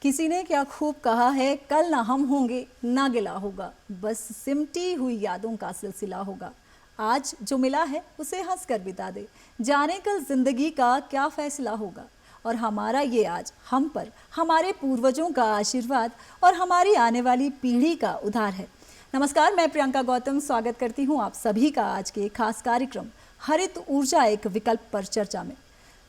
किसी ने क्या खूब कहा है, कल ना हम होंगे ना गिला होगा, बस सिमटी हुई यादों का सिलसिला होगा। आज जो मिला है उसे हंस कर बिता दे, जाने कल जिंदगी का क्या फैसला होगा। और हमारा ये आज हम पर हमारे पूर्वजों का आशीर्वाद और हमारी आने वाली पीढ़ी का उधार है। नमस्कार, मैं प्रियंका गौतम स्वागत करती हूँ आप सभी का आज के खास कार्यक्रम हरित ऊर्जा एक विकल्प पर चर्चा में।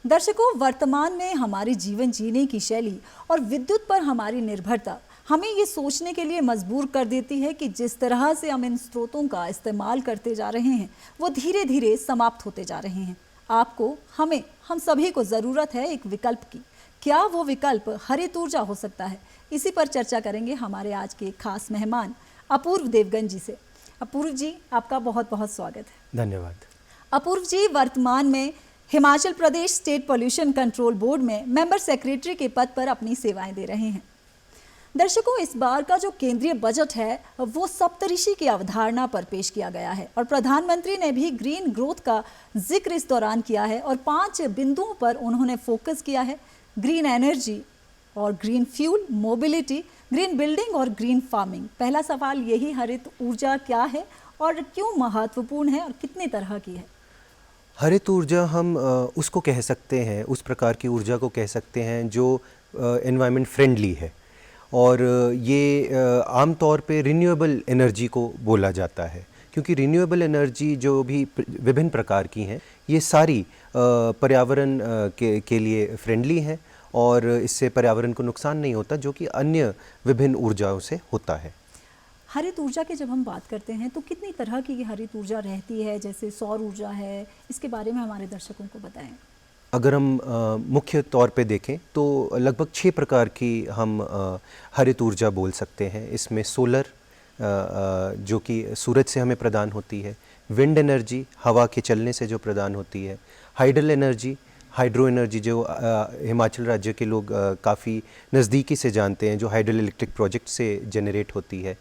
दर्शकों, वर्तमान में हमारे जीवन जीने की शैली और विद्युत पर हमारी निर्भरता हमें ये सोचने के लिए मजबूर कर देती है कि जिस तरह से हम इन स्रोतों का इस्तेमाल करते जा रहे हैं वो धीरे धीरे समाप्त होते जा रहे हैं। आपको, हमें, हम सभी को ज़रूरत है एक विकल्प की। क्या वो विकल्प हरित ऊर्जा हो सकता है? इसी पर चर्चा करेंगे हमारे आज के खास मेहमान अपूर्व देवगन जी से। अपूर्व जी, आपका बहुत बहुत स्वागत है। धन्यवाद। अपूर्व जी वर्तमान में Himachal Pradesh state pollution control board में मेंबर सेक्रेटरी के पद पर अपनी सेवाएं दे रहे हैं। दर्शकों, इस बार का जो केंद्रीय बजट है वो सप्तऋषि की अवधारणा पर पेश किया गया है और प्रधानमंत्री ने भी ग्रीन ग्रोथ का जिक्र इस दौरान किया है और 5 बिंदुओं पर उन्होंने फोकस किया है। ग्रीन एनर्जी और green fuel, mobility, green building और ग्रीन फार्मिंग। पहला सवाल यही, हरित ऊर्जा क्या है और क्यों महत्वपूर्ण है और कितने तरह की है? हरित ऊर्जा हम उसको कह सकते हैं, उस प्रकार की ऊर्जा को कह सकते हैं जो एनवायरनमेंट फ्रेंडली है और ये आम तौर पे रिन्यूएबल एनर्जी को बोला जाता है, क्योंकि रिन्यूएबल एनर्जी जो भी विभिन्न प्रकार की हैं ये सारी पर्यावरण के लिए फ्रेंडली हैं और इससे पर्यावरण को नुकसान नहीं होता, जो कि अन्य विभिन्न ऊर्जाओं से होता है। हरित ऊर्जा की जब हम बात करते हैं तो कितनी तरह की ये हरित ऊर्जा रहती है? जैसे सौर ऊर्जा है, इसके बारे में हमारे दर्शकों को बताएं। अगर हम मुख्य तौर पे देखें तो लगभग 6 प्रकार की हम हरित ऊर्जा बोल सकते हैं। इसमें सोलर जो कि सूरज से हमें प्रदान होती है, विंड एनर्जी हवा के चलने से जो प्रदान होती है, हाइडल एनर्जी, हाइड्रो एनर्जी जो हिमाचल राज्य के लोग काफ़ी नज़दीकी से जानते हैं, जो हाइडल इलेक्ट्रिक प्रोजेक्ट से जनरेट होती है।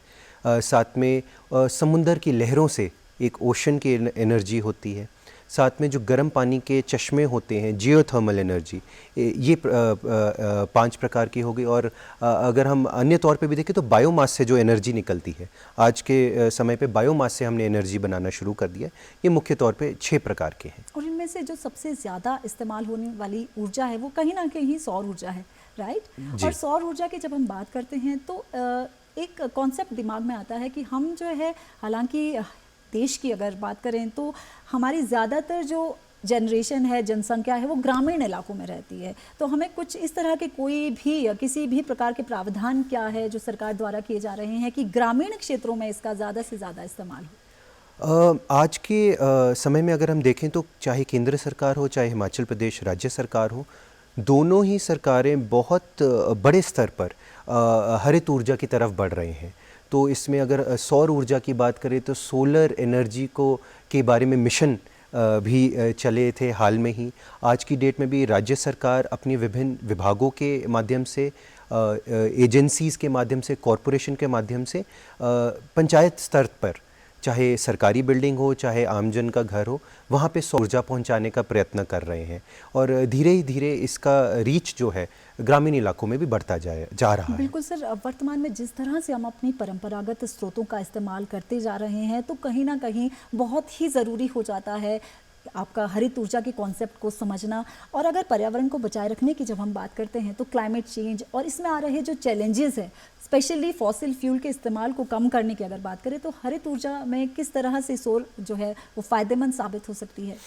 साथ में समुंदर की लहरों से एक ओशन की एनर्जी होती है। साथ में जो गर्म पानी के चश्मे होते हैं, जियोथर्मल एनर्जी, ये 5 प्रकार की हो गई। और अगर हम अन्य तौर पे भी देखें तो बायोमास से जो एनर्जी निकलती है, आज के समय पे बायोमास से हमने एनर्जी बनाना शुरू कर दिया। ये मुख्य तौर पे 6 प्रकार के हैं। और इनमें से जो सबसे ज़्यादा इस्तेमाल होने वाली ऊर्जा है वो कहीं ना कहीं सौर ऊर्जा है, राइट? और सौर ऊर्जा की जब हम बात करते हैं तो एक कॉन्सेप्ट दिमाग में आता है कि हम जो है, हालांकि देश की अगर बात करें तो हमारी ज़्यादातर जो जनरेशन है, जनसंख्या है, वो ग्रामीण इलाकों में रहती है। तो हमें कुछ इस तरह के कोई भी किसी भी प्रकार के प्रावधान क्या है जो सरकार द्वारा किए जा रहे हैं कि ग्रामीण क्षेत्रों में इसका ज़्यादा से ज़्यादा इस्तेमाल हो? आज के समय में अगर हम देखें तो चाहे केंद्र सरकार हो, चाहे हिमाचल प्रदेश राज्य सरकार हो, दोनों ही सरकारें बहुत बड़े स्तर पर हरित ऊर्जा की तरफ बढ़ रहे हैं। तो इसमें अगर सौर ऊर्जा की बात करें तो सोलर एनर्जी के बारे में मिशन भी चले थे हाल में ही। आज की डेट में भी राज्य सरकार अपने विभिन्न विभागों के माध्यम से, एजेंसीज़ के माध्यम से, कॉरपोरेशन के माध्यम से पंचायत स्तर पर, चाहे सरकारी बिल्डिंग हो चाहे आमजन का घर हो, वहाँ पे सौर ऊर्जा पहुँचाने का प्रयत्न कर रहे हैं और धीरे ही धीरे इसका रीच जो है ग्रामीण इलाकों में भी बढ़ता जा रहा है। बिल्कुल सर, वर्तमान में जिस तरह से हम अपनी परंपरागत स्रोतों का इस्तेमाल करते जा रहे हैं तो कहीं ना कहीं बहुत ही ज़रूरी हो जाता है आपका हरित ऊर्जा के कॉन्सेप्ट को समझना। और अगर पर्यावरण को बचाए रखने की जब हम बात करते हैं तो क्लाइमेट चेंज और इसमें आ रहे जो चैलेंजेस हैं, स्पेशली फॉसिल फ्यूल के इस्तेमाल को कम करने की अगर बात करें तो हरित ऊर्जा में किस तरह से सौर जो है वो फ़ायदेमंद साबित हो सकती है?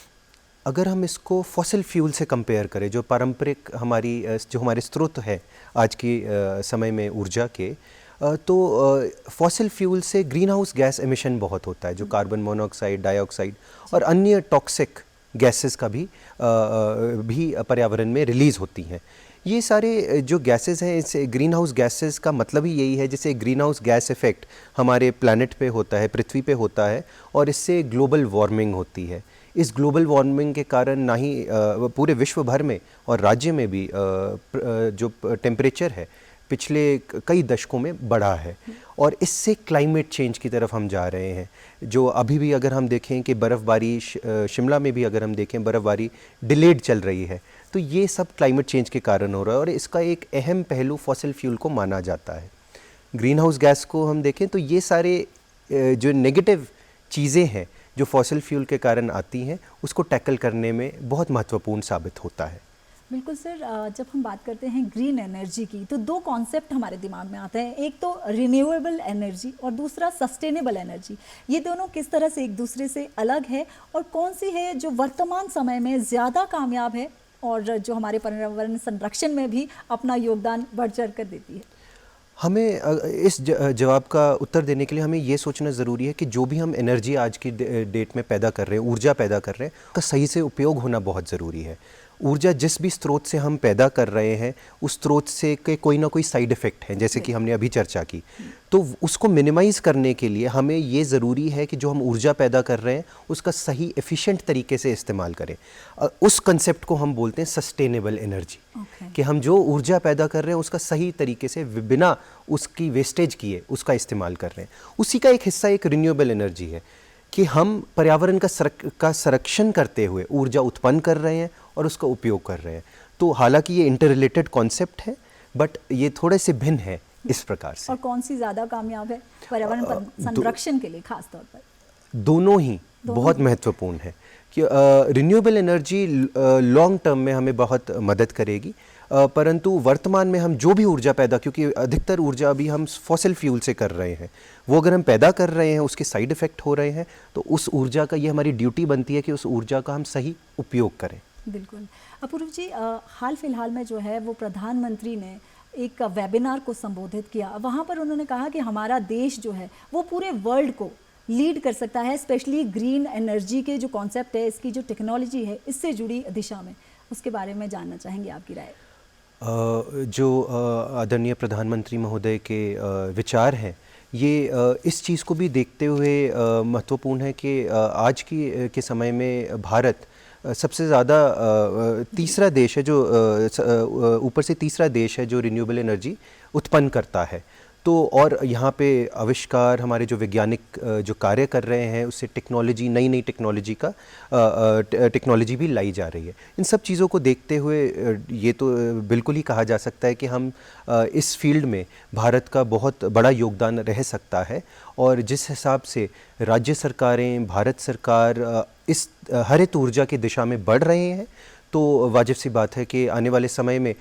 अगर हम इसको फॉसिल फ्यूल से कंपेयर करें, जो पारंपरिक हमारे स्रोत है आज की समय में ऊर्जा के, तो फॉसिल फ्यूल से ग्रीन हाउस गैस एमिशन बहुत होता है, जो कार्बन मोनोऑक्साइड, डाइऑक्साइड और अन्य टॉक्सिक गैसेस का भी पर्यावरण में रिलीज़ होती हैं। ये सारे जो गैसेस हैं, इस ग्रीन हाउस गैसेस का मतलब ही यही है, जैसे ग्रीन हाउस गैस इफ़ेक्ट हमारे प्लैनेट पे होता है, पृथ्वी पे होता है, और इससे ग्लोबल वार्मिंग होती है। इस ग्लोबल वार्मिंग के कारण ना ही पूरे विश्व भर में और राज्य में भी जो टेम्परेचर है, पिछले कई दशकों में बढ़ा है और इससे क्लाइमेट चेंज की तरफ हम जा रहे हैं। जो अभी भी अगर हम देखें कि बर्फ़बारी शिमला में भी अगर हम देखें बर्फ़बारी डिलेड चल रही है, तो ये सब क्लाइमेट चेंज के कारण हो रहा है और इसका एक अहम पहलू फॉसिल फ्यूल को माना जाता है। ग्रीन हाउस गैस को हम देखें तो ये सारे जो नेगेटिव चीज़ें हैं जो फॉसिल फ्यूल के कारण आती हैं उसको टैकल करने में बहुत महत्वपूर्ण साबित होता है। बिल्कुल सर, जब हम बात करते हैं ग्रीन एनर्जी की तो दो कॉन्सेप्ट हमारे दिमाग में आते हैं, एक तो रिन्यूएबल एनर्जी और दूसरा सस्टेनेबल एनर्जी। ये दोनों किस तरह से एक दूसरे से अलग है और कौन सी है जो वर्तमान समय में ज़्यादा कामयाब है और जो हमारे पर्यावरण संरक्षण में भी अपना योगदान बढ़ चढ़ कर देती है? हमें इस जवाब का उत्तर देने के लिए हमें ये सोचना ज़रूरी है कि जो भी हम एनर्जी आज की डेट में पैदा कर रहे हैं, ऊर्जा पैदा कर रहे हैं, उसका सही से उपयोग होना बहुत ज़रूरी है। ऊर्जा जिस भी स्रोत से हम पैदा कर रहे हैं उस स्रोत से के कोई ना कोई साइड इफ़ेक्ट हैं, जैसे कि हमने अभी चर्चा की। तो उसको मिनिमाइज़ करने के लिए हमें ये ज़रूरी है कि जो हम ऊर्जा पैदा कर रहे हैं उसका सही एफिशिएंट तरीके से इस्तेमाल करें। उस कंसेप्ट को हम बोलते हैं सस्टेनेबल एनर्जी, कि हम जो ऊर्जा पैदा कर रहे हैं उसका सही तरीके से बिना उसकी वेस्टेज किए उसका इस्तेमाल कर रहे हैं। उसी का एक हिस्सा एक रिन्यूएबल एनर्जी है कि हम पर्यावरण का संरक्षण करते हुए ऊर्जा उत्पन्न कर रहे हैं और उसका उपयोग कर रहे हैं। तो हालांकि ये इंटर रिलेटेड कॉन्सेप्ट है बट ये थोड़े से भिन्न है इस प्रकार से। और कौन सी ज़्यादा कामयाब है पर्यावरण संरक्षण के लिए खास तौर पर? दोनों ही बहुत महत्वपूर्ण है कि रिन्यूएबल एनर्जी लॉन्ग टर्म में हमें बहुत मदद करेगी, परंतु वर्तमान में हम जो भी ऊर्जा पैदा, क्योंकि अधिकतर ऊर्जा अभी हम फॉसिल फ्यूल से कर रहे हैं, वो अगर हम पैदा कर रहे हैं उसके साइड इफ़ेक्ट हो रहे हैं, तो उस ऊर्जा का ये हमारी ड्यूटी बनती है कि उस ऊर्जा का हम सही उपयोग करें। बिल्कुल। अपूर्व जी, हाल फिलहाल में जो है वो प्रधानमंत्री ने एक वेबिनार को संबोधित किया। वहाँ पर उन्होंने कहा कि हमारा देश जो है वो पूरे वर्ल्ड को लीड कर सकता है, स्पेशली ग्रीन एनर्जी के जो कॉन्सेप्ट है, इसकी जो टेक्नोलॉजी है, इससे जुड़ी दिशा में। उसके बारे में जानना चाहेंगे आपकी राय। जो आदरणीय प्रधानमंत्री महोदय के विचार हैं ये इस चीज़ को भी देखते हुए महत्वपूर्ण है कि आज के समय में भारत सबसे ज़्यादा तीसरा देश है जो ऊपर से तीसरा देश है जो रिन्यूएबल एनर्जी उत्पन्न करता है। तो और यहाँ पे आविष्कार, हमारे जो वैज्ञानिक जो कार्य कर रहे हैं उससे टेक्नोलॉजी, नई टेक्नोलॉजी भी लाई जा रही है। इन सब चीज़ों को देखते हुए ये तो बिल्कुल ही कहा जा सकता है कि हम इस फील्ड में भारत का बहुत बड़ा योगदान रह सकता है। और जिस हिसाब से राज्य सरकारें, भारत सरकार इस हरित ऊर्जा की दिशा में बढ़ रहे हैं, तो वाजिब सी बात है कि आने वाले समय में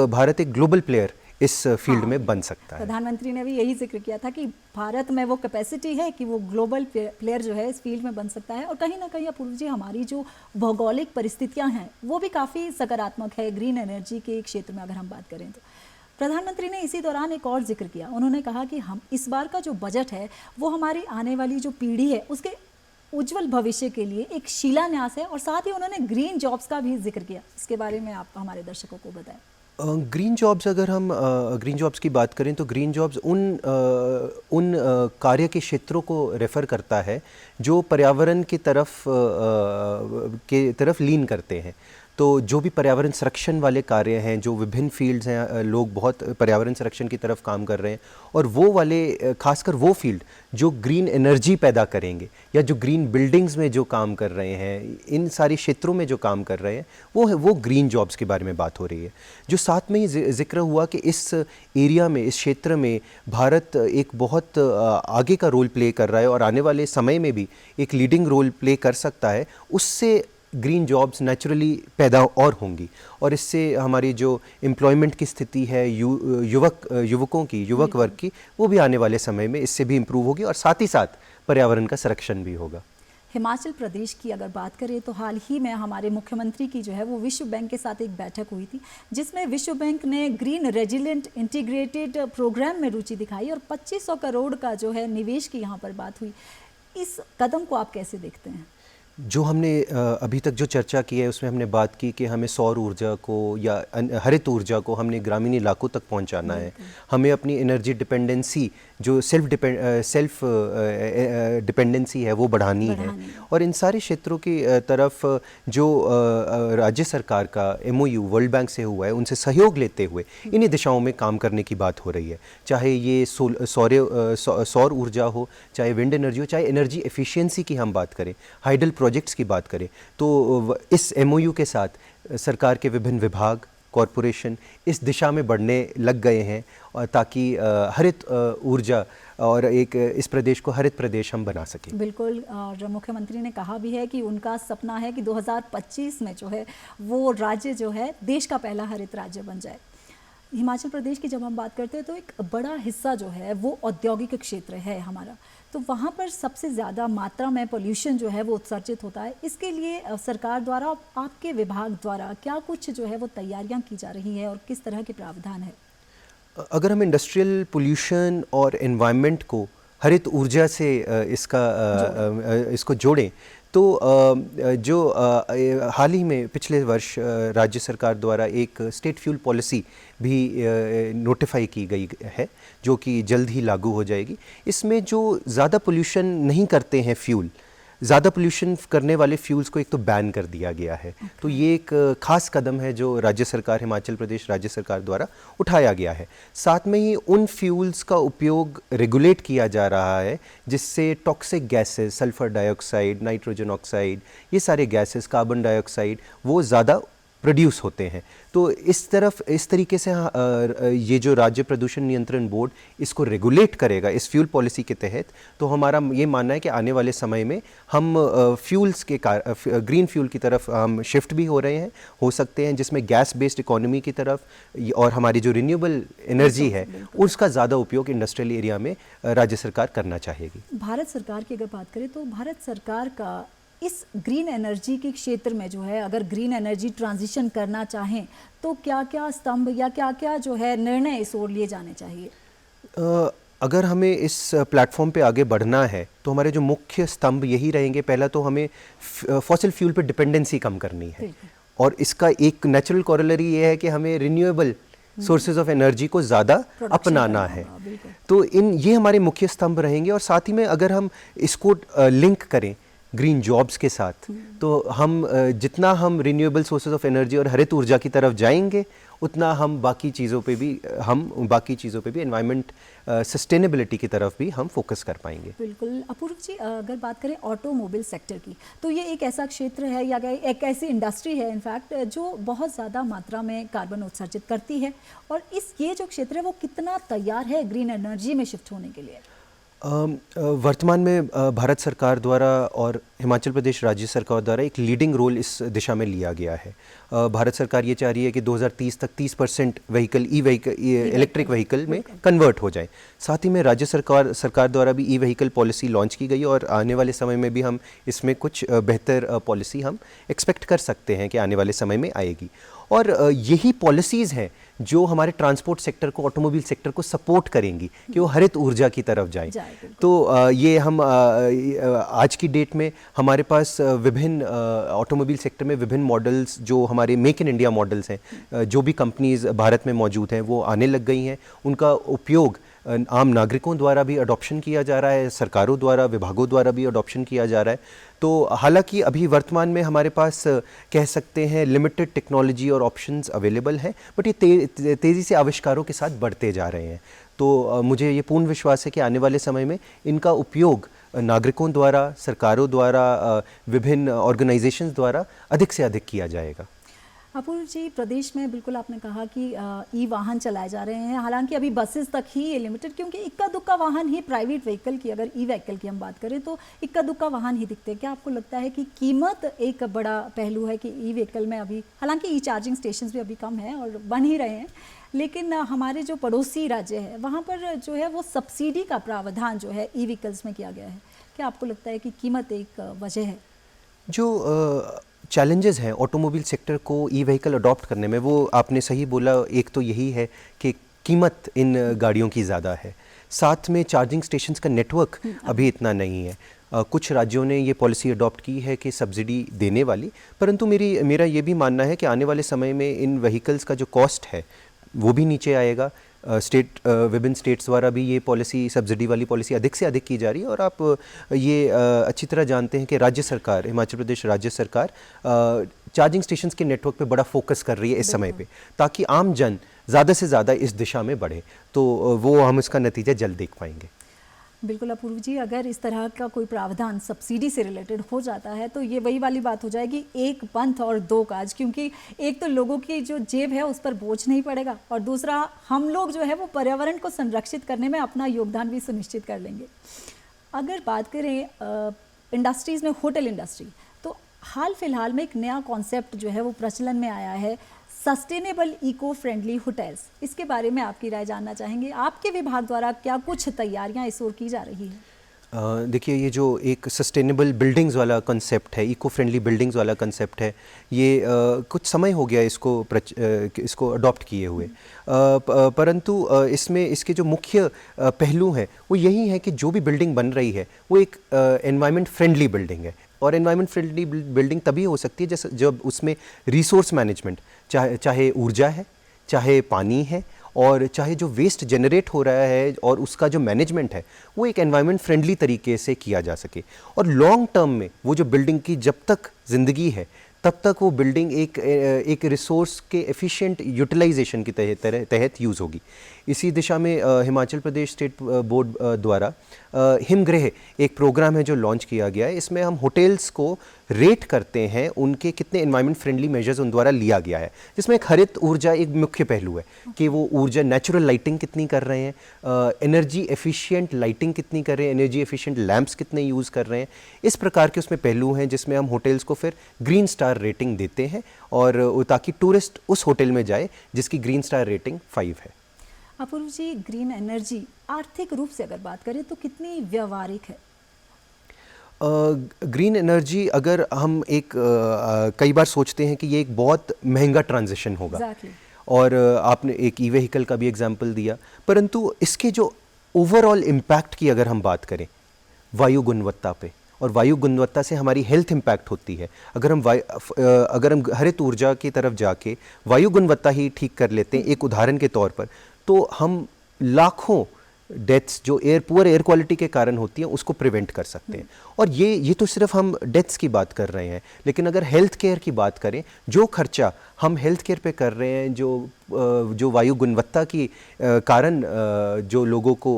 भारत एक ग्लोबल प्लेयर इस फील्ड में बन सकता है। प्रधानमंत्री ने भी यही जिक्र किया था कि भारत में वो कैपेसिटी है कि वो ग्लोबल प्लेयर जो है इस फील्ड में बन सकता है। और कहीं ना कहीं अपूर्व जी, हमारी जो भौगोलिक परिस्थितियां हैं वो भी काफ़ी सकारात्मक है ग्रीन एनर्जी के क्षेत्र में अगर हम बात करें तो। प्रधानमंत्री ने इसी दौरान एक और जिक्र किया। उन्होंने कहा कि हम इस बार का जो बजट है वो हमारी आने वाली जो पीढ़ी है उसके उज्जवल भविष्य के लिए एक शिलान्यास है, और साथ ही उन्होंने ग्रीन जॉब्स का भी जिक्र किया। इसके बारे में आप हमारे दर्शकों को बताएं। ग्रीन जॉब्स, अगर हम ग्रीन जॉब्स की बात करें तो ग्रीन जॉब्स उन कार्य के क्षेत्रों को रेफ़र करता है जो पर्यावरण की तरफ लीन करते हैं। तो जो भी पर्यावरण संरक्षण वाले कार्य हैं, जो विभिन्न फील्ड्स हैं, लोग बहुत पर्यावरण संरक्षण की तरफ काम कर रहे हैं, और वो वाले खासकर वो फील्ड जो ग्रीन एनर्जी पैदा करेंगे या जो ग्रीन बिल्डिंग्स में जो काम कर रहे हैं, इन सारी क्षेत्रों में जो काम कर रहे हैं, वो ग्रीन जॉब्स के बारे में बात हो रही है। जो साथ में ही जिक्र हुआ कि इस एरिया में, इस क्षेत्र में भारत एक बहुत आगे का रोल प्ले कर रहा है और आने वाले समय में भी एक लीडिंग रोल प्ले कर सकता है। उससे ग्रीन जॉब्स नेचुरली पैदा और होंगी, और इससे हमारी जो एम्प्लॉयमेंट की स्थिति है युवक वर्ग की, वो भी आने वाले समय में इससे भी इम्प्रूव होगी और साथ ही साथ पर्यावरण का संरक्षण भी होगा। हिमाचल प्रदेश की अगर बात करें तो हाल ही में हमारे मुख्यमंत्री की जो है वो विश्व बैंक के साथ एक बैठक हुई थी, जिसमें विश्व बैंक ने ग्रीन रेजिलेंट इंटीग्रेटेड प्रोग्राम में रुचि दिखाई और 2500 करोड़ का जो है निवेश की यहाँ पर बात हुई। इस कदम को आप कैसे देखते हैं? जो हमने अभी तक जो चर्चा की है उसमें हमने बात की कि हमें सौर ऊर्जा को या हरित ऊर्जा को हमने ग्रामीण इलाकों तक पहुंचाना है। हमें अपनी एनर्जी डिपेंडेंसी जो सेल्फ डिपेंडेंसी है वो बढ़ानी है। और इन सारे क्षेत्रों की तरफ जो राज्य सरकार का MOU वर्ल्ड बैंक से हुआ है उनसे सहयोग लेते हुए इन्हीं दिशाओं में काम करने की बात हो रही है। चाहे ये सौर ऊर्जा हो, चाहे विंड एनर्जी हो, चाहे एनर्जी एफिशिएंसी की हम बात करें, हाइडल प्रोजेक्ट्स की बात करें, तो इस MOU के साथ सरकार के विभिन्न विभाग, कॉरपोरेशन इस दिशा में बढ़ने लग गए हैं और ताकि हरित ऊर्जा और एक इस प्रदेश को हरित प्रदेश हम बना सकें। बिल्कुल, और मुख्यमंत्री ने कहा भी है कि उनका सपना है कि 2025 में जो है वो राज्य जो है देश का पहला हरित राज्य बन जाए। हिमाचल प्रदेश की जब हम बात करते हैं तो एक बड़ा हिस्सा जो है वो औद्योगिक क्षेत्र है हमारा, तो वहाँ पर सबसे ज़्यादा मात्रा में पोल्यूशन जो है वो उत्सर्जित होता है। इसके लिए सरकार द्वारा, आपके विभाग द्वारा क्या कुछ जो है वो तैयारियाँ की जा रही है और किस तरह के प्रावधान है? अगर हम इंडस्ट्रियल पोल्यूशन और एनवायरनमेंट को हरित ऊर्जा से इसको जोड़ें तो जो हाल ही में पिछले वर्ष राज्य सरकार द्वारा एक स्टेट फ्यूल पॉलिसी भी नोटिफाई की गई है जो कि जल्द ही लागू हो जाएगी। इसमें जो ज़्यादा पोल्यूशन नहीं करते हैं फ्यूल, ज़्यादा पोल्यूशन करने वाले फ्यूल्स को एक तो बैन कर दिया गया है। तो ये एक खास कदम है जो राज्य सरकार, हिमाचल प्रदेश राज्य सरकार द्वारा उठाया गया है। साथ में ही उन फ्यूल्स का उपयोग रेगुलेट किया जा रहा है जिससे toxic gases, sulphur dioxide, nitrogen oxide, ये सारे गैसेस, कार्बन डाइऑक्साइड वो ज़्यादा प्रोड्यूस होते हैं। तो इस तरीके से ये जो राज्य प्रदूषण नियंत्रण बोर्ड इसको रेगुलेट करेगा इस फ्यूल पॉलिसी के तहत, तो हमारा ये मानना है कि आने वाले समय में हम फ्यूल्स के ग्रीन फ्यूल की तरफ हम शिफ्ट भी हो सकते हैं जिसमें गैस बेस्ड इकोनॉमी की तरफ और हमारी जो रिन्यूएबल एनर्जी है उसका ज़्यादा उपयोग इंडस्ट्रियल एरिया में राज्य सरकार करना चाहेगी। भारत सरकार की अगर बात करें तो भारत सरकार का इस ग्रीन एनर्जी के क्षेत्र में जो है, अगर ग्रीन एनर्जी ट्रांजिशन करना चाहें तो क्या क्या स्तंभ या क्या क्या जो है निर्णय इस ओर लिए जाने चाहिए? अगर हमें इस प्लेटफॉर्म पे आगे बढ़ना है तो हमारे जो मुख्य स्तंभ यही रहेंगे। पहला तो हमें फॉसिल फ्यूल पे डिपेंडेंसी कम करनी है और इसका एक नेचुरल कॉरोलरी ये है कि हमें रिन्यूएबल सोर्सेज ऑफ एनर्जी को ज़्यादा अपनाना है। तो ये हमारे मुख्य स्तंभ रहेंगे। और साथ ही में अगर हम इसको लिंक करें ग्रीन जॉब्स के साथ तो हम जितना हम रिन्यूएबल सोर्सेज ऑफ एनर्जी और हरित ऊर्जा की तरफ जाएंगे उतना हम बाकी चीज़ों पे भी एनवायरनमेंट सस्टेनेबिलिटी की तरफ भी हम फोकस कर पाएंगे। बिल्कुल। अपूर्व जी, अगर बात करें ऑटोमोबाइल सेक्टर की तो ये एक ऐसा क्षेत्र है या एक ऐसी इंडस्ट्री है इनफैक्ट जो बहुत ज़्यादा मात्रा में कार्बन उत्सर्जित करती है, और ये जो क्षेत्र है वो कितना तैयार है ग्रीन एनर्जी में शिफ्ट होने के लिए? वर्तमान में भारत सरकार द्वारा और हिमाचल प्रदेश राज्य सरकार द्वारा एक लीडिंग रोल इस दिशा में लिया गया है। भारत सरकार ये चाह रही है कि 2030 तक 30% व्हीकल इलेक्ट्रिक व्हीकल में कन्वर्ट हो जाए। साथ ही में राज्य सरकार द्वारा भी व्हीकल पॉलिसी लॉन्च की गई और आने वाले समय में भी हम इसमें कुछ बेहतर पॉलिसी हम एक्सपेक्ट कर सकते हैं कि आने वाले समय में आएगी। और यही पॉलिसीज़ हैं जो हमारे ट्रांसपोर्ट सेक्टर को, ऑटोमोबाइल सेक्टर को सपोर्ट करेंगी कि वो हरित ऊर्जा की तरफ जाएं। तो ये हम आज की डेट में हमारे पास विभिन्न ऑटोमोबाइल सेक्टर में विभिन्न मॉडल्स जो हमारे मेक इन इंडिया मॉडल्स हैं, जो भी कंपनीज भारत में मौजूद हैं वो आने लग गई हैं। उनका उपयोग आम नागरिकों द्वारा भी अडॉप्शन किया जा रहा है, सरकारों द्वारा, विभागों द्वारा भी अडॉप्शन किया जा रहा है। तो हालांकि अभी वर्तमान में हमारे पास कह सकते हैं लिमिटेड टेक्नोलॉजी और ऑप्शंस अवेलेबल हैं, बट ये तेज़ी से आविष्कारों के साथ बढ़ते जा रहे हैं। तो मुझे ये पूर्ण विश्वास है कि आने वाले समय में इनका उपयोग नागरिकों द्वारा, सरकारों द्वारा, विभिन्न ऑर्गेनाइजेशंस द्वारा अधिक से अधिक किया जाएगा। अपूर्व जी, प्रदेश में बिल्कुल आपने कहा कि ई वाहन चलाए जा रहे हैं, हालांकि अभी बसेस तक ही ये लिमिटेड, क्योंकि इक्का दुक्का वाहन ही प्राइवेट व्हीकल की, अगर ई व्हीकल की हम बात करें तो इक्का दुक्का वाहन ही दिखते हैं। क्या आपको लगता है कि कीमत एक बड़ा पहलू है कि ई व्हीकल में अभी, हालांकि ई चार्जिंग स्टेशन भी अभी कम है और बन ही रहे हैं, लेकिन हमारे जो पड़ोसी राज्य है वहाँ पर जो है वो सब्सिडी का प्रावधान जो है ई व्हीकल्स में किया गया है। क्या आपको लगता है कि कीमत एक वजह है? जो चैलेंजेस हैं ऑटोमोबाइल सेक्टर को ई व्हीकल अडॉप्ट करने में, वो आपने सही बोला, एक तो यही है कि कीमत इन गाड़ियों की ज़्यादा है। साथ में चार्जिंग स्टेशंस का नेटवर्क अभी इतना नहीं है। कुछ राज्यों ने ये पॉलिसी अडॉप्ट की है कि सब्सिडी देने वाली, परंतु मेरा ये भी मानना है कि आने वाले समय में इन व्हीकल्स का जो कॉस्ट है वो भी नीचे आएगा। विभिन्न स्टेट्स द्वारा भी ये पॉलिसी, सब्सिडी वाली पॉलिसी अधिक से अधिक की जा रही है। और आप ये अच्छी तरह जानते हैं कि राज्य सरकार, हिमाचल प्रदेश राज्य सरकार चार्जिंग स्टेशंस के नेटवर्क पे बड़ा फोकस कर रही है इस समय पे, ताकि आम जन ज़्यादा से ज़्यादा इस दिशा में बढ़े, तो वो हम इसका नतीजा जल्द देख पाएंगे। बिल्कुल अपूर्व जी, अगर इस तरह का कोई प्रावधान सब्सिडी से रिलेटेड हो जाता है तो ये वही वाली बात हो जाएगी, एक पंथ और दो काज, क्योंकि एक तो लोगों की जो जेब है उस पर बोझ नहीं पड़ेगा और दूसरा हम लोग जो है वो पर्यावरण को संरक्षित करने में अपना योगदान भी सुनिश्चित कर लेंगे। अगर बात करें इंडस्ट्रीज़ में, होटल इंडस्ट्री, तो हाल फिलहाल में एक नया कॉन्सेप्ट जो है वो प्रचलन में आया है, सस्टेनेबल इको फ्रेंडली होटल्स। इसके बारे में आपकी राय जानना चाहेंगे। आपके विभाग द्वारा क्या कुछ तैयारियां इस ओर की जा रही है? देखिए, ये जो एक सस्टेनेबल बिल्डिंग्स वाला कंसेप्ट है, इको फ्रेंडली बिल्डिंग्स वाला कंसेप्ट है, ये कुछ समय हो गया इसको अडॉप्ट किए हुए, परंतु इसमें इसके जो मुख्य पहलू हैं वो यही है कि जो भी बिल्डिंग बन रही है वो एक एनवायरनमेंट फ्रेंडली बिल्डिंग है। और एनवायरनमेंट फ्रेंडली बिल्डिंग तभी हो सकती है जैसे जब उसमें रिसोर्स मैनेजमेंट, चाहे ऊर्जा है, चाहे पानी है, और चाहे जो वेस्ट जनरेट हो रहा है और उसका जो मैनेजमेंट है वो एक एनवायरनमेंट फ्रेंडली तरीके से किया जा सके। और लॉन्ग टर्म में वो जो बिल्डिंग की जब तक ज़िंदगी है तब तक वो बिल्डिंग एक रिसोर्स के एफिशिएंट यूटिलाइजेशन के तहत यूज़ होगी। इसी दिशा में हिमाचल प्रदेश स्टेट बोर्ड द्वारा हिमगृह एक प्रोग्राम है जो लॉन्च किया गया है। इसमें हम होटल्स को रेट करते हैं, उनके कितने एनवायरनमेंट फ्रेंडली मेजर्स उन द्वारा लिया गया है, जिसमें एक हरित ऊर्जा एक मुख्य पहलू है कि वो ऊर्जा, नेचुरल लाइटिंग कितनी कर रहे हैं, एनर्जी एफिशिएंट लाइटिंग कितनी कर रहे हैं, एनर्जी एफिशिएंट लैंप्स कितने यूज़ कर रहे हैं। इस प्रकार के उसमें पहलू हैं जिसमें हम होटल्स को फिर ग्रीन स्टार रेटिंग देते हैं, और ताकि टूरिस्ट उस होटल में जाए जिसकी ग्रीन स्टार रेटिंग 5 है। अपूर्व जी, ग्रीन एनर्जी आर्थिक रूप से अगर बात करें तो कितनी व्यवहारिक है? ग्रीन एनर्जी, अगर हम कई बार सोचते हैं कि ये एक बहुत महंगा ट्रांजिशन होगा, exactly. और आपने एक ई व्हीकल का भी एग्जांपल दिया, परंतु इसके जो ओवरऑल इम्पैक्ट की अगर हम बात करें वायु गुणवत्ता पे, और वायु गुणवत्ता से हमारी हेल्थ इम्पैक्ट होती है। अगर हम हरित ऊर्जा की तरफ जाके वायु गुणवत्ता ही ठीक कर लेते हैं एक उदाहरण के तौर पर, तो हम लाखों डेथ्स जो पुअर एयर क्वालिटी के कारण होती हैं उसको प्रिवेंट कर सकते हैं। और ये तो सिर्फ हम डेथ्स की बात कर रहे हैं, लेकिन अगर हेल्थ केयर की बात करें, जो खर्चा हम हेल्थ केयर पे कर रहे हैं, जो वायु गुणवत्ता की कारण जो लोगों को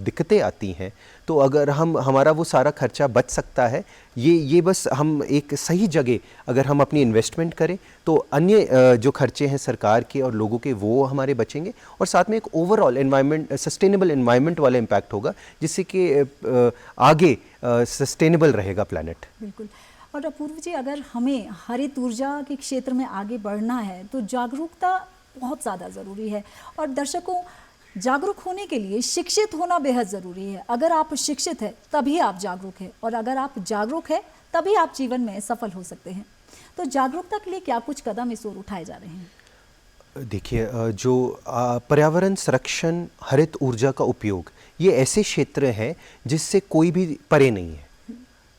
दिक्कतें आती हैं, तो अगर हमारा वो सारा खर्चा बच सकता है। ये बस हम एक सही जगह अगर हम अपनी इन्वेस्टमेंट करें तो अन्य जो खर्चे हैं सरकार के और लोगों के वो हमारे बचेंगे, और साथ में एक ओवरऑल एनवायरनमेंट, सस्टेनेबल एनवायरनमेंट वाला इम्पैक्ट होगा, जिससे कि आगे सस्टेनेबल रहेगा प्लैनेट। बिल्कुल। और अपूर्व जी, अगर हमें हरित ऊर्जा के क्षेत्र में आगे बढ़ना है तो जागरूकता बहुत ज़्यादा ज़रूरी है, और दर्शकों, जागरूक होने के लिए शिक्षित होना बेहद ज़रूरी है। अगर आप शिक्षित हैं तभी आप जागरूक हैं, और अगर आप जागरूक हैं तभी आप जीवन में सफल हो सकते हैं। तो जागरूकता के लिए क्या कुछ कदम इस ओर उठाए जा रहे हैं? देखिए, जो पर्यावरण संरक्षण, हरित ऊर्जा का उपयोग, ये ऐसे क्षेत्र हैं जिससे कोई भी परे नहीं है।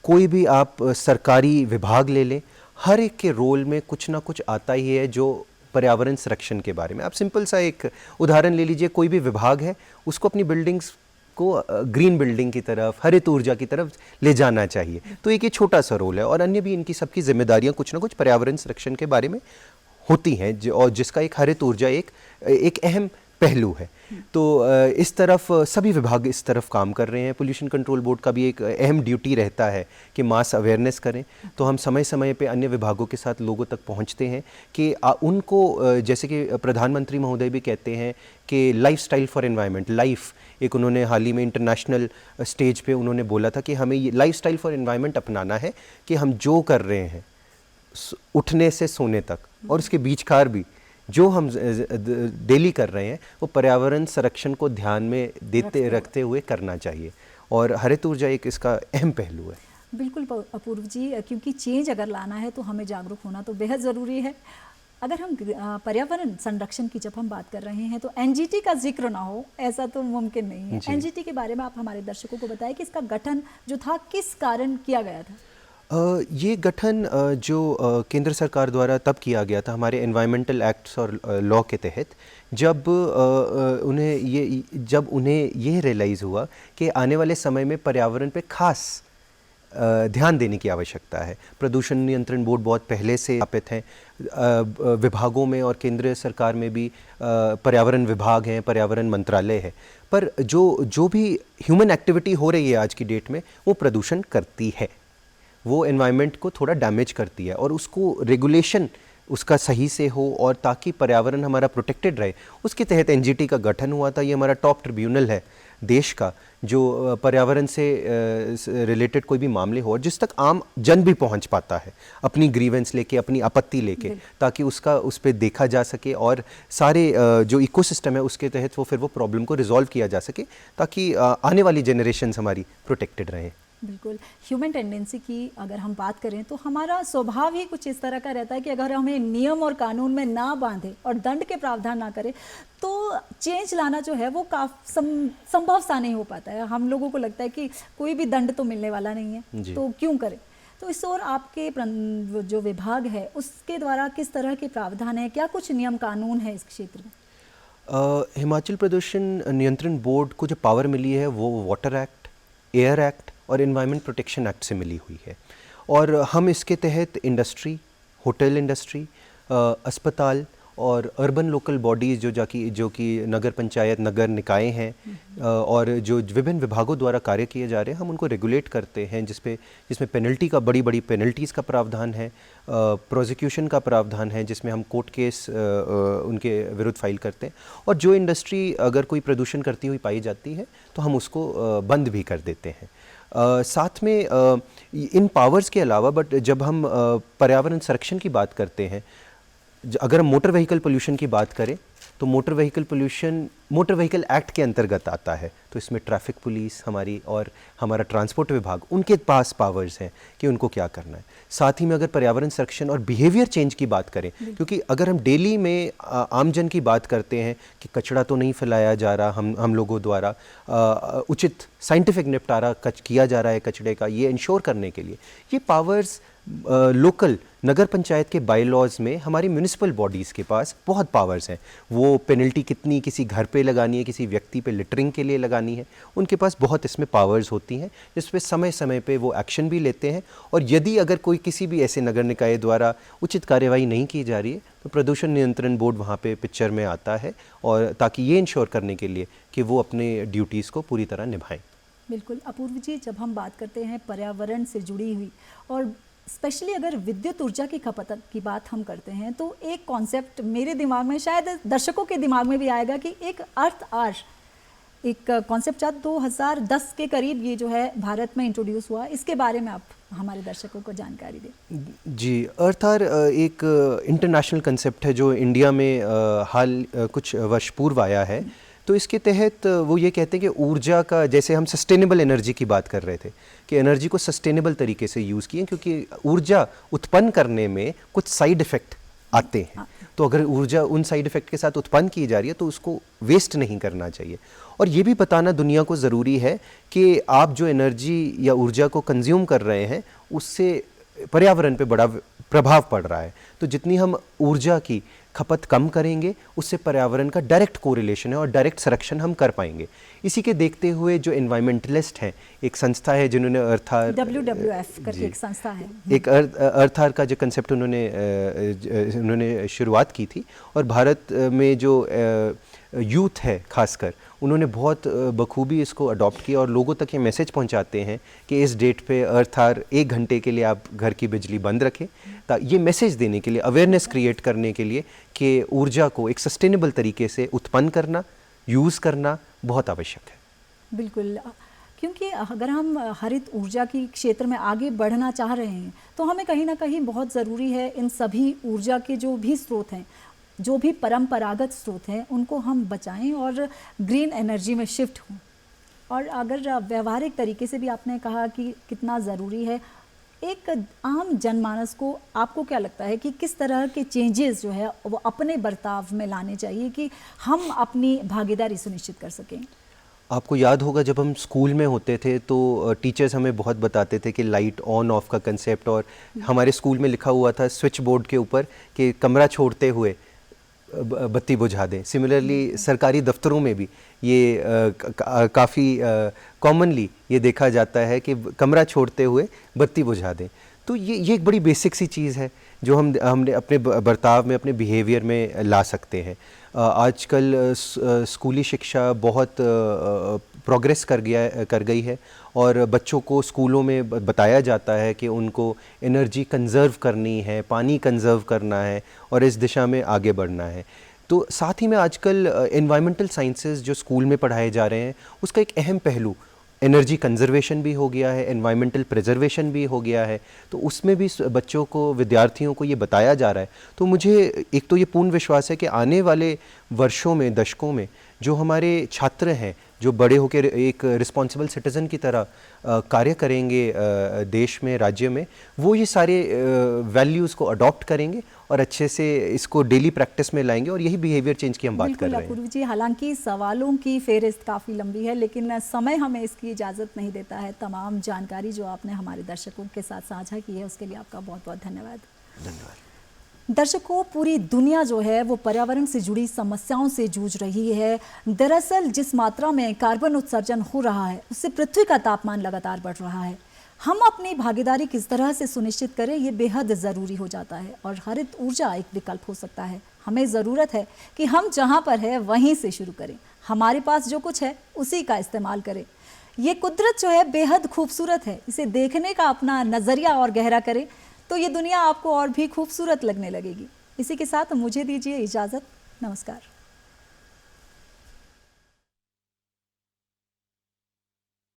कोई भी आप सरकारी विभाग ले लें, हर एक के रोल में कुछ ना कुछ आता ही है जो पर्यावरण संरक्षण के बारे में। आप सिंपल सा एक उदाहरण ले लीजिए, कोई भी विभाग है, उसको अपनी बिल्डिंग्स को ग्रीन बिल्डिंग की तरफ, हरित ऊर्जा की तरफ ले जाना चाहिए। तो एक ये छोटा सा रोल है, और अन्य भी इनकी सबकी जिम्मेदारियां कुछ ना कुछ पर्यावरण संरक्षण के बारे में होती हैं, और जिसका एक हरित ऊर्जा एक अहम पहलू है। तो इस तरफ सभी विभाग इस तरफ काम कर रहे हैं। पोल्यूशन कंट्रोल बोर्ड का भी एक अहम ड्यूटी रहता है कि मास अवेयरनेस करें। तो हम समय समय पे अन्य विभागों के साथ लोगों तक पहुंचते हैं कि उनको, जैसे कि प्रधानमंत्री महोदय भी कहते हैं कि लाइफस्टाइल फॉर एनवायरनमेंट, लाइफ, एक उन्होंने हाल ही में इंटरनेशनल स्टेज पे उन्होंने बोला था कि हमें ये लाइफस्टाइल फॉर एनवायरनमेंट अपनाना है कि हम जो कर रहे हैं उठने से सोने तक और उसके बीचकार भी जो हम डेली कर रहे हैं वो पर्यावरण संरक्षण को ध्यान में रखते हुए करना चाहिए, और हरित ऊर्जा एक इसका अहम पहलू है। बिल्कुल अपूर्व जी, क्योंकि चेंज अगर लाना है तो हमें जागरूक होना तो बेहद ज़रूरी है। अगर हम पर्यावरण संरक्षण की जब हम बात कर रहे हैं तो एनजीटी का जिक्र ना हो ऐसा तो मुमकिन नहीं है। जी। एनजीटी के बारे में आप हमारे दर्शकों को बताएं कि इसका गठन जो था किस कारण किया गया था। ये गठन जो केंद्र सरकार द्वारा तब किया गया था हमारे एनवायरमेंटल एक्ट्स और लॉ के तहत, जब उन्हें ये रियलाइज़ हुआ कि आने वाले समय में पर्यावरण पे खास ध्यान देने की आवश्यकता है। प्रदूषण नियंत्रण बोर्ड बहुत पहले से स्थापित हैं, विभागों में और केंद्र सरकार में भी पर्यावरण विभाग हैं, पर्यावरण मंत्रालय है, पर जो भी ह्यूमन एक्टिविटी हो रही है आज की डेट में वो प्रदूषण करती है, वो एनवायरनमेंट को थोड़ा डैमेज करती है, और उसको रेगुलेशन उसका सही से हो और ताकि पर्यावरण हमारा प्रोटेक्टेड रहे, उसके तहत एनजीटी का गठन हुआ था। ये हमारा टॉप ट्रिब्यूनल है देश का जो पर्यावरण से रिलेटेड कोई भी मामले हो और जिस तक आम जन भी पहुंच पाता है अपनी ग्रीवेंस लेके, अपनी आपत्ति लेके, ताकि उस पर देखा जा सके और सारे जो इकोसिस्टम है उसके तहत वो प्रॉब्लम को रिजॉल्व किया जा सके, ताकि आने वाली जनरेशंस हमारी प्रोटेक्टेड रहें। बिल्कुल, ह्यूमन टेंडेंसी की अगर हम बात करें तो हमारा स्वभाव ही कुछ इस तरह का रहता है कि अगर हमें नियम और कानून में ना बांधे और दंड के प्रावधान ना करें तो चेंज लाना जो है वो संभव सा नहीं हो पाता है। हम लोगों को लगता है कि कोई भी दंड तो मिलने वाला नहीं है तो क्यों करें। तो इस ओर आपके जो विभाग है उसके द्वारा किस तरह के प्रावधान है, क्या कुछ नियम कानून है इस क्षेत्र में? हिमाचल प्रदूषण नियंत्रण बोर्ड को जो पावर मिली है वो वाटर एक्ट, एयर एक्ट और एनवायरनमेंट प्रोटेक्शन एक्ट से मिली हुई है, और हम इसके तहत इंडस्ट्री, होटल इंडस्ट्री, अस्पताल और अर्बन लोकल बॉडीज़ जो कि नगर पंचायत, नगर निकाय हैं और जो विभिन्न विभागों द्वारा कार्य किए जा रहे हैं, हम उनको रेगुलेट करते हैं, जिसमें पेनल्टी का बड़ी पेनल्टीज़ का प्रावधान है, प्रोसिक्यूशन का प्रावधान है, जिसमें हम कोर्ट केस उनके विरुद्ध फाइल करते हैं, और जो इंडस्ट्री अगर कोई प्रदूषण करती हुई पाई जाती है तो हम उसको बंद भी कर देते हैं। साथ में इन पावर्स के अलावा जब हम पर्यावरण संरक्षण की बात करते हैं, अगर हम मोटर व्हीकल पोल्यूशन की बात करें तो मोटर व्हीकल एक्ट के अंतर्गत आता है, तो इसमें ट्रैफिक पुलिस हमारी और हमारा ट्रांसपोर्ट विभाग, उनके पास पावर्स हैं कि उनको क्या करना है। साथ ही में अगर पर्यावरण संरक्षण और बिहेवियर चेंज की बात करें, क्योंकि अगर हम डेली में आमजन की बात करते हैं कि कचरा तो नहीं फैलाया जा रहा, हम लोगों द्वारा उचित साइंटिफिक निपटारा किया जा रहा है कचरे का, ये इंश्योर करने के लिए ये पावर्स लोकल नगर पंचायत के बाई लॉज में हमारी म्यूनिसिपल बॉडीज़ के पास बहुत पावर्स हैं। वो पेनल्टी कितनी किसी घर पे लगानी है, किसी व्यक्ति पे लिटरिंग के लिए लगानी है, उनके पास बहुत इसमें पावर्स होती हैं, जिस पे समय समय पे वो एक्शन भी लेते हैं। और यदि अगर कोई किसी भी ऐसे नगर निकाय द्वारा उचित कार्यवाही नहीं की जा रही है तो प्रदूषण नियंत्रण बोर्ड वहाँ पे पिक्चर में आता है, और ताकि ये इंश्योर करने के लिए कि वो अपने ड्यूटीज़ को पूरी तरह निभाएं। बिल्कुल अपूर्व जी, जब हम बात करते हैं पर्यावरण से जुड़ी हुई और स्पेशली अगर विद्युत ऊर्जा की खपत की बात हम करते हैं तो एक कॉन्सेप्ट मेरे दिमाग में, शायद दर्शकों के दिमाग में भी आएगा कि एक अर्थ आवर, एक कॉन्सेप्ट 2010 के करीब ये जो है भारत में इंट्रोड्यूस हुआ, इसके बारे में आप हमारे दर्शकों को जानकारी दें। जी, अर्थ आवर एक इंटरनेशनल कंसेप्ट है जो इंडिया में कुछ वर्ष पूर्व आया है। तो इसके तहत वो ये कहते हैं कि ऊर्जा का, जैसे हम सस्टेनेबल एनर्जी की बात कर रहे थे कि एनर्जी को सस्टेनेबल तरीके से यूज़ किए, क्योंकि ऊर्जा उत्पन्न करने में कुछ साइड इफ़ेक्ट आते हैं। तो अगर ऊर्जा उन साइड इफ़ेक्ट के साथ उत्पन्न की जा रही है तो उसको वेस्ट नहीं करना चाहिए। और ये भी बताना दुनिया को ज़रूरी है कि आप जो एनर्जी या ऊर्जा को कंज्यूम कर रहे हैं उससे पर्यावरण पे बड़ा प्रभाव पड़ रहा है। तो जितनी हम ऊर्जा की खपत कम करेंगे उससे पर्यावरण का डायरेक्ट कोरिलेशन है और डायरेक्ट संरक्षण हम कर पाएंगे। इसी के देखते हुए जो एनवायरमेंटलिस्ट हैं, एक संस्था है जिन्होंने अर्थ आवर WWF करके एक संस्था है, एक अर्थ आवर का जो कंसेप्ट उन्होंने शुरुआत की थी, और भारत में जो यूथ है खासकर, उन्होंने बहुत बखूबी इसको अडॉप्ट किया और लोगों तक ये मैसेज पहुंचाते हैं कि इस डेट पे अर्थ आवर 1 घंटे के लिए आप घर की बिजली बंद रखें, ये मैसेज देने के लिए, अवेयरनेस क्रिएट करने के लिए कि ऊर्जा को एक सस्टेनेबल तरीके से उत्पन्न करना, यूज़ करना बहुत आवश्यक है। बिल्कुल, क्योंकि अगर हम हरित ऊर्जा की क्षेत्र में आगे बढ़ना चाह रहे हैं तो हमें कहीं ना कहीं बहुत ज़रूरी है इन सभी ऊर्जा के जो भी स्रोत हैं, जो भी परंपरागत स्रोत हैं, उनको हम बचाएं और ग्रीन एनर्जी में शिफ्ट हों। और अगर व्यवहारिक तरीके से भी आपने कहा कि कितना ज़रूरी है एक आम जनमानस को आपको क्या लगता है कि किस तरह के चेंजेस जो है वो अपने बर्ताव में लाने चाहिए कि हम अपनी भागीदारी सुनिश्चित कर सकें? आपको याद होगा जब हम स्कूल में होते थे तो टीचर्स हमें बहुत बताते थे कि लाइट ऑन ऑफ का कंसेप्ट, और हमारे स्कूल में लिखा हुआ था स्विच बोर्ड के ऊपर कि कमरा छोड़ते हुए बत्ती बुझा दें। सिमिलरली सरकारी दफ्तरों में भी ये काफ़ी कॉमनली ये देखा जाता है कि कमरा छोड़ते हुए बत्ती बुझा दें। तो ये एक बड़ी बेसिक सी चीज़ है जो हमने अपने बर्ताव में, अपने बिहेवियर में ला सकते हैं। आजकल स्कूली शिक्षा बहुत प्रोग्रेस कर गई है और बच्चों को स्कूलों में बताया जाता है कि उनको एनर्जी कंज़र्व करनी है, पानी कंज़र्व करना है और इस दिशा में आगे बढ़ना है। तो साथ ही में आजकल एनवायरमेंटल साइंसेस जो स्कूल में पढ़ाए जा रहे हैं उसका एक अहम पहलू एनर्जी कंजर्वेशन भी हो गया है, एनवायरमेंटल प्रिजर्वेशन भी हो गया है। तो उसमें भी बच्चों को, विद्यार्थियों को ये बताया जा रहा है। तो मुझे एक तो ये पूर्ण विश्वास है कि आने वाले वर्षों में, दशकों में जो हमारे छात्र हैं, जो बड़े होकर एक रिस्पॉन्सिबल सिटीज़न की तरह कार्य करेंगे देश में, राज्य में, वो ये सारे वैल्यूज़ को अडॉप्ट करेंगे और अच्छे से इसको डेली प्रैक्टिस में लाएंगे, और यही बिहेवियर चेंज की हम बात कर रहे हैं। अपूर्व जी, हालांकि सवालों की फेहरिस्त काफ़ी लंबी है, लेकिन समय हमें इसकी इजाज़त नहीं देता है। तमाम जानकारी जो आपने हमारे दर्शकों के साथ साझा की है उसके लिए आपका बहुत बहुत धन्यवाद। धन्यवाद। दर्शकों, पूरी दुनिया जो है वो पर्यावरण से जुड़ी समस्याओं से जूझ रही है। दरअसल जिस मात्रा में कार्बन उत्सर्जन हो रहा है उससे पृथ्वी का तापमान लगातार बढ़ रहा है। हम अपनी भागीदारी किस तरह से सुनिश्चित करें ये बेहद ज़रूरी हो जाता है, और हरित ऊर्जा एक विकल्प हो सकता है। हमें ज़रूरत है कि हम जहाँ पर है वहीं से शुरू करें, हमारे पास जो कुछ है उसी का इस्तेमाल करें। ये कुदरत जो है बेहद खूबसूरत है, इसे देखने का अपना नज़रिया और गहरा करें तो ये दुनिया आपको और भी खूबसूरत लगने लगेगी। इसी के साथ मुझे दीजिए इजाज़त। नमस्कार।